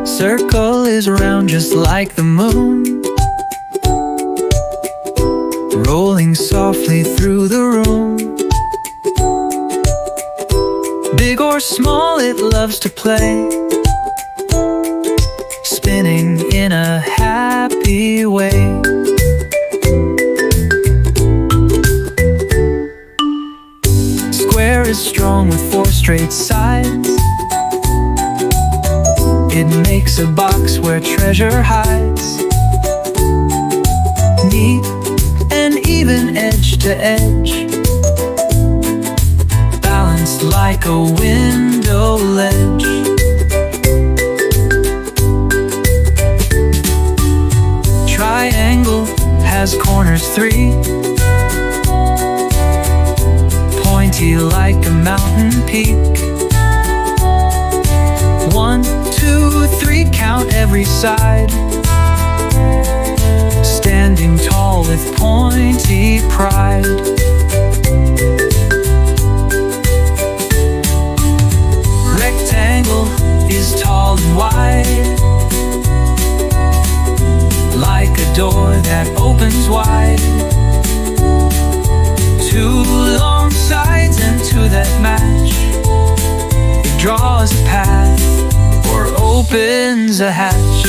Circle is round just like the moon, rolling softly through the room. Big or small, it loves to play, spinning in a happy way. Square is strong with 4 straight sides. It makes a box where treasure hides, neat and even edge to edge, balanced like a window ledge. Triangle has corners 3, pointy like a mountain peak. 1, 2, 3, count every side, standing tall with pointy pride. Rectangle is tall and wide, like a door that opens wide. 2 long sides and 2 that match. It draws a path or opens a hatch.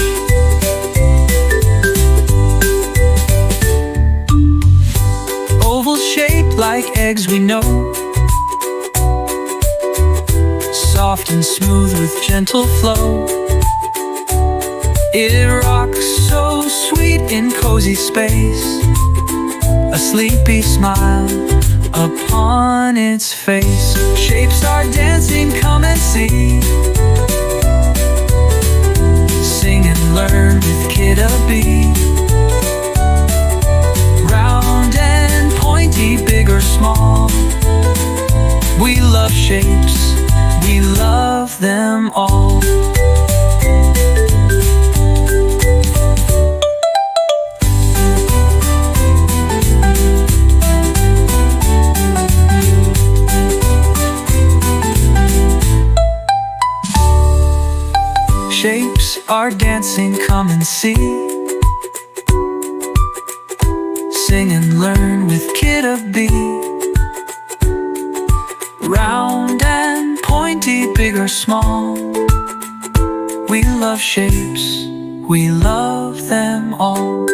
Oval shaped like eggs we know, soft and smooth with gentle flow. It rocks so sweet in cozy space, a sleepy smile upon its face. Shapes are dancing, come and see. Sing and learn with Kid a Bee. Round and pointy, big or small, we love shapes, we love them all. Shapes are dancing, come and see. Sing and learn with Kid a Bee. Round and pointy, big or small, we love shapes, we love them all.